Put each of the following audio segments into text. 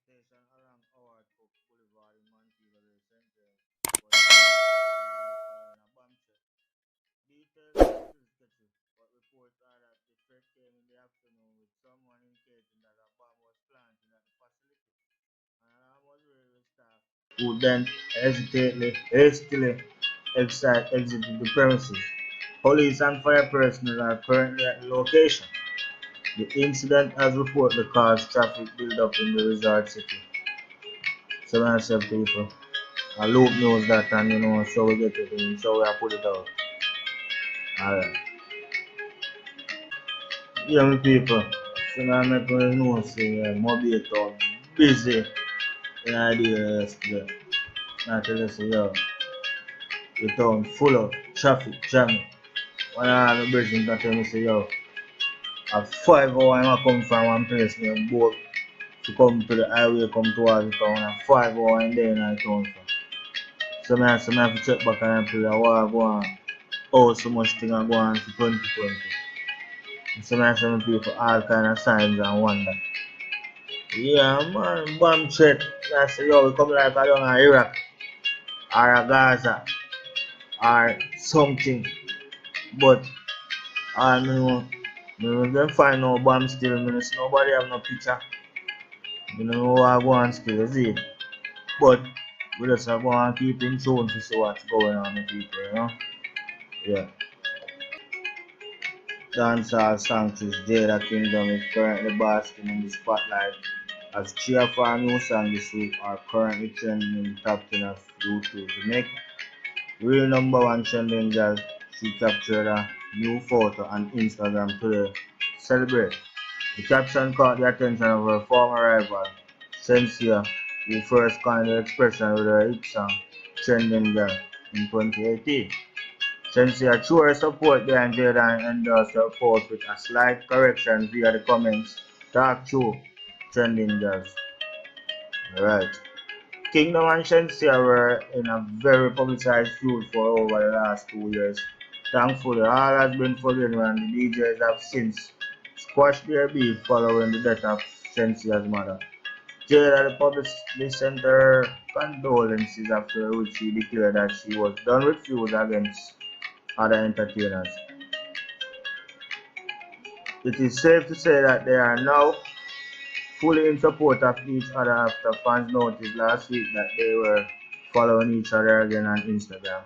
Gasstation along Boulevard in Montego, Shensea was following a bomb check. Details are still sketchy, but reports are that the threat came in the afternoon with someone indicating that a bomb was planted at the facility. An alarm was raised with staff who then hastily exited the premises. Police and fire personnel are currently at the location. The incident has reportedly caused traffic build-up in the resort city. So I said people, I loop knows that and so we get it in, so we put it out. Alright. Yeah, my people. So now I make me know say Motego busy in idea yesterday. Now tell you say yo, the town full of traffic jamming. When I have a bridge in that tell me say yo, at 5 hours I come from one place named boat to come to the highway, come towards the town at 5 hours and then I town from. So I have to check back and play a war go on. Oh, so much thing are going on for 2020. So I some people all kind of signs and wonder. Yeah man, bomb threat. I say yo, we come like I don't know Iraq or a Gaza or something. But I know me can find no bomb still, me see nobody have no picture. You know what I go on still, is it? But we just have go and keep in tune to see what's going on with people. Yeah. Dancehall songstress Jada Kingdom is currently basking in the spotlight as three of her new songs this week are currently trending in the top 10 of YouTube Jamaica. Real number one trending girl, she captured a new photo on Instagram today to celebrate. The caption caught the attention of her former rival, Shensea, who first coined the expression with her hit song Trending Girl in 2018. Shensea threw her support behind Jada and endorsed her post with a slight correction via the comments. Talk through Trending Girls. Alright. Kingdom and Shensea were in a very publicized feud for over the last 2 years. Thankfully, all has been forgiven and the DJs have since squashed their beef following the death of Shensea's mother. Jada publicly sent her condolences after which she declared that she was done with feuds against other entertainers. It is safe to say that they are now fully in support of each other after fans noticed last week that they were following each other again on Instagram.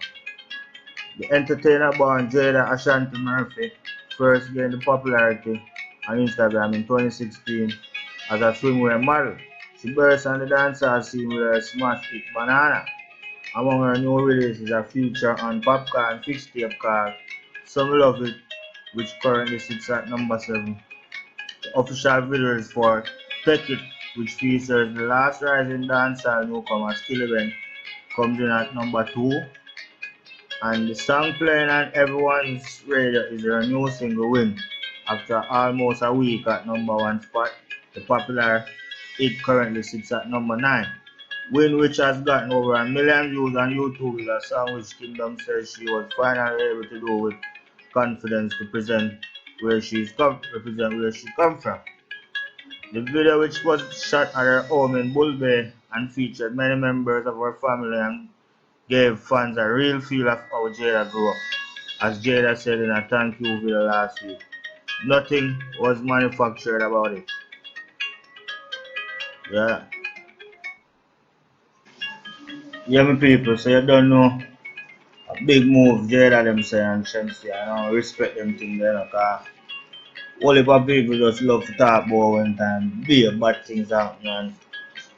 The entertainer born Jada Ashanti Murphy first gained popularity on Instagram in 2016 as a swimwear model. She burst on the dancehall scene with her smash hit Banana. Among her new releases are feature on Popcorn Fixtape called Some Love It, which currently sits at number 7. The official video is for Take It, which features the last rising dancehall newcomer Skill Event, comes in at number 2. And the song playing on everyone's radio is her new single Win. After almost a week at number 1 spot, the popular hit currently sits at number 9. Win, which has gotten over 1 million views on YouTube, is a song which Kingdom says she was finally able to do with confidence to represent where she come from. The video, which was shot at her home in Bull Bay and featured many members of her family and gave fans a real feel of how Jada grew up. As Jada said in a thank you video last week, nothing was manufactured about it. Yeah. Yeah, my people, so you don't know a big move Jada them say and Shensea. I don't respect them thing there, cause all the people just love to talk about when time big bad things happen and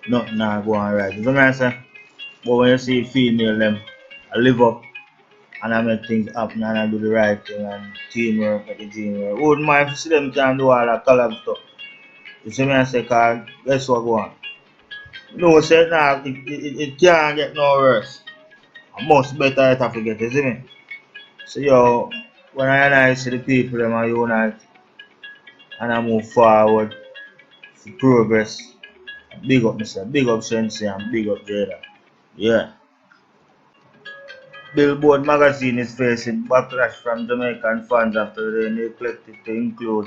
nothing not going right. You know what I say? But when you see female them, I live up and I make things happen and I do the right thing and teamwork at the dream work. Wouldn't mind if see them can do all that collab stuff. You see me I say, cause guess what go on? No say nah, it can't get no worse. Much better it have to get, you see me? So yo, when I see the people them are unite and I move forward for progress, big up Mr. Big up Shensea and big up Jada. Yeah. Billboard magazine is facing backlash from Jamaican fans after they neglected to include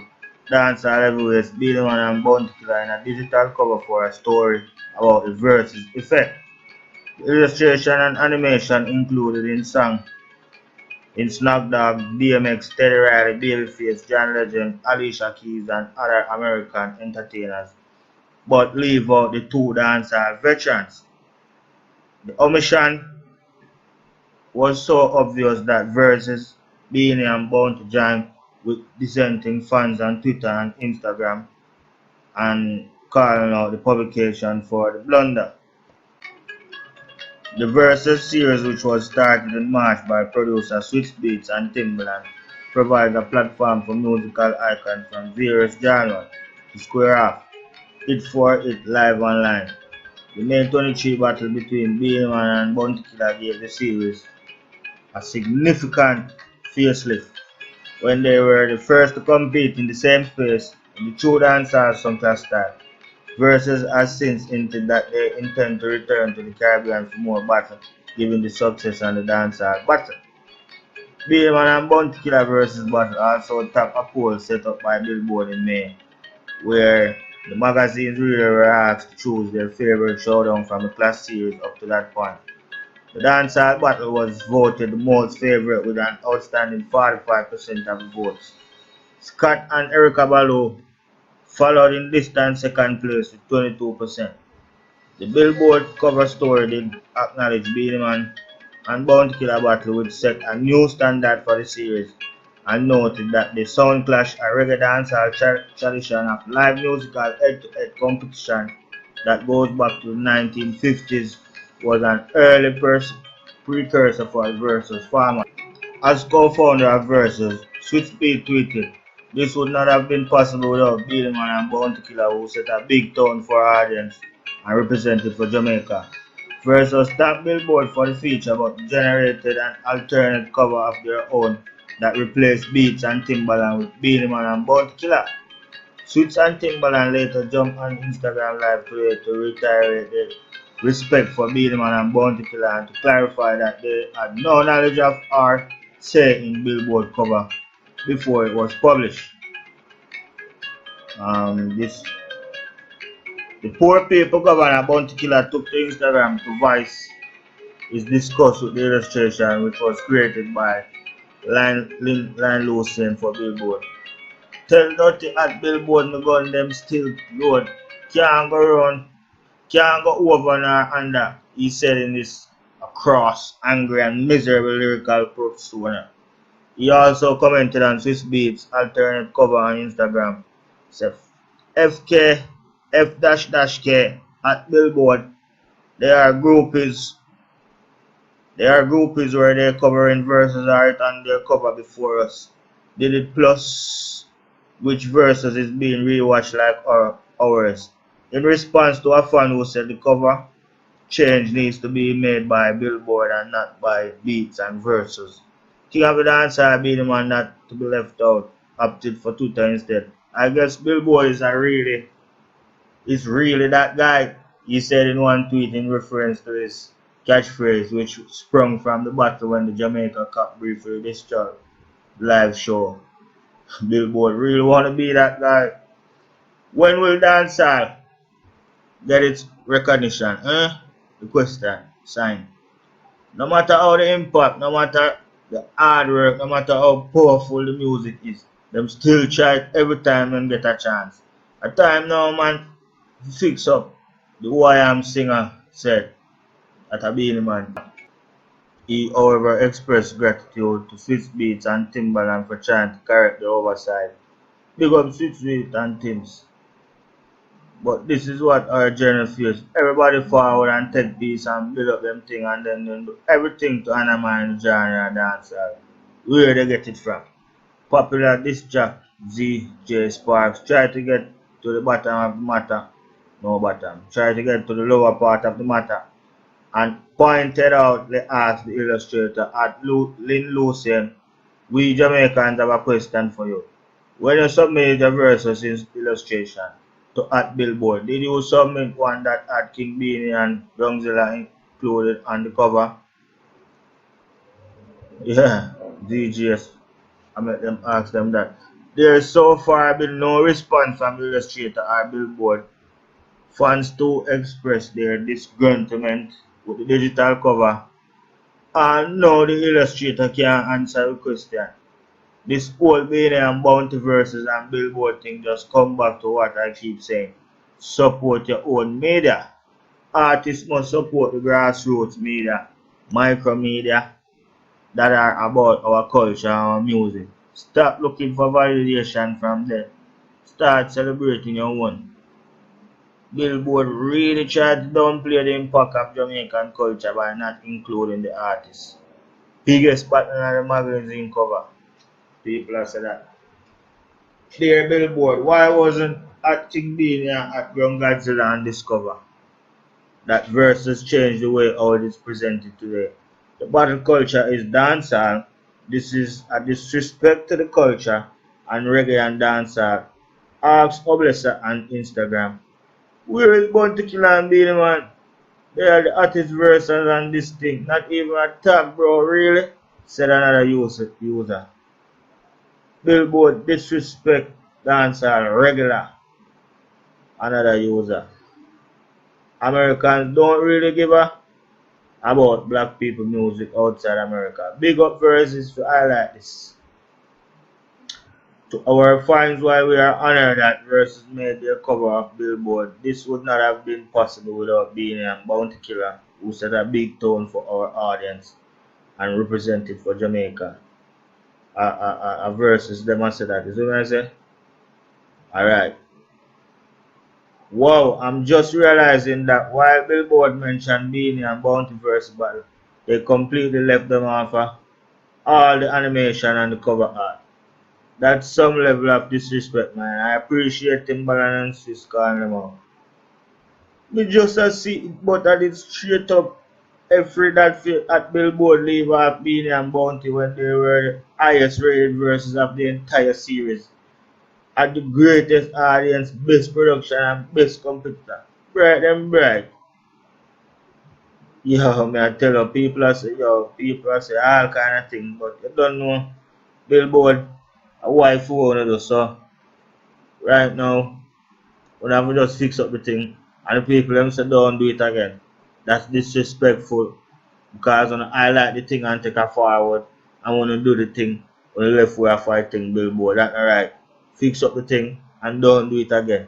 dancehall heavyweights Beenie Man and Bounty Killer in a digital cover for a story about the versus effect. The illustration and animation included in song in Snoop Dogg, DMX, Teddy Riley, Babyface, John Legend, Alicia Keys, and other American entertainers, but leave out the two dancehall veterans. The omission was so obvious that versus Beenie and Bounty joined with dissenting fans on Twitter and Instagram and calling out the publication for the blunder. The Versus series, which was started in March by producer Switch Beats and Timbaland, provides a platform for musical icons from various genres to square off it for it live online. The May 23 battle between Beenie Man and Bounty Killer gave the series a significant facelift when they were the first to compete in the same space in the true dancehall soundtrack style. Versus has since hinted that they intend to return to the Caribbean for more battle, given the success on the dancehall battle. Beenie Man and Bounty Killer versus battle also topped a poll set up by Billboard in May, where the magazine's readers were asked to choose their favorite showdown from the class series up to that point. The dancehall battle was voted the most favorite with an outstanding 45% of the votes. Scott and Erica Ballou followed in distant second place with 22%. The Billboard cover story did acknowledge Beenie Man and Bounty Killer battle would set a new standard for the series and noted that the sound clash, a reggae dancehall tradition of live musical head-to-head competition that goes back to the 1950s, was an early precursor for the Versus format. As co-founder of Versus, Switchbeat tweeted, "This would not have been possible without Beenie Man and Bounty Killer, who set a big tone for our audience and represented for Jamaica." Versus thanked Billboard for the feature but generated an alternate cover of their own that replaced Beats and Timbaland with Beenie Man and Bounty Killer. Switch and Timbaland later jumped on Instagram Live today to reiterate their respect for Beenie Man and Bounty Killer and to clarify that they had no knowledge of our say in Billboard cover before it was published. The poor people governor Bounty Killer took to Instagram to voice his disgust with the illustration, which was created by Line Lucien for Billboard. "Tell Dirty at Billboard me gun them still good. Can't go round, can't go over nor under," he said in this cross, angry and miserable lyrical persona. He also commented on Swiss Beats' alternate cover on Instagram. Said FK F-K at Billboard. They are groupies. They are groupies where they're covering verses art on their cover before us. Did it plus which verses is being rewatched like ours. In response to a fan who said the cover change needs to be made by Billboard and not by Beats and Versus. King of the Dancehall Beenie Man not to be left out, opted for Twitter instead. "I guess Billboard is really that guy," he said in one tweet in reference to his catchphrase, which sprung from the battle when the Jamaica Cup briefly destroyed live show. "Billboard really want to be that guy. When will dancehall get its recognition? The question sign. No matter how the impact, no matter the hard work, no matter how powerful the music is, them still try it every time them get a chance. A time now, man, fix up," the YM singer said at a Beenie Man. He, however, expressed gratitude to Swiss Beats and Timbaland for trying to correct the oversight. "Big up Swiss Beats and Tims. But this is what our journey feels. Everybody forward and take this and build up them thing and then do everything to undermine the genre and dancehall. Where they get it from? Popular disc jock ZJ Sparks try to get to the bottom of the matter. No bottom. Try to get to the lower part of the matter and pointed out they asked the illustrator at Lynn Lucien, "We Jamaicans have a question for you. When you submit your verses in illustration to at Billboard, did you submit one that had King Beanie and Youngzilla included on the cover?" Yeah, DJs. I met them ask them that. There so far been no response from the illustrator or Billboard. Fans to express their disgruntlement with the digital cover, and now the illustrator can't answer the question. This whole Beanie and Bounty versus and Billboard thing just come back to what I keep saying. Support your own media. Artists must support the grassroots media, micro media that are about our culture and our music. Stop looking for validation from them. Start celebrating your own. Billboard really tried to downplay the impact of Jamaican culture by not including the artists. Biggest partner on the magazine cover. People have said that. Clear Billboard. Why wasn't Acting Beanie at Ground Godzilla on Discover? That versus changed the way how it is presented today. The battle culture is dancehall. This is a disrespect to the culture and reggae and dancehall. Ask Oblessa on Instagram. Where is Bounty Killer and Beanie Man? They are the hottest versions on this thing. Not even a tag, bro, really? Said another user. Billboard disrespect dancehall regular. Another user. Americans don't really give a about black people music outside America. Big up verses to highlight this. To our fans, while we are honored that verses made their cover of Billboard, this would not have been possible without being a Bounty Killer who set a big tone for our audience and represented for Jamaica. A verses them I say that. Is what I say? Alright. Wow, I'm just realizing that while Billboard mentioned Beanie and Bounty verse battle, they completely left them off all the animation and the cover art. That's some level of disrespect, man. I appreciate Timbaland and Swiss calling them out. Me just a see it, but I did straight up every that at Billboard leave off Beanie and Bounty when they were the highest rated verses of the entire series. At the greatest audience, best production, and best competitor. Bright and bright. Yo, me I tell you, people are say all kind of things, but you don't know Billboard, a wife who wanna do so. Right now, we have to just fix up the thing, and the people them say don't do it again. That's disrespectful because when I like the thing and take a forward, I wanna do the thing on the left way of fighting Billboard. That's alright. Fix up the thing and don't do it again.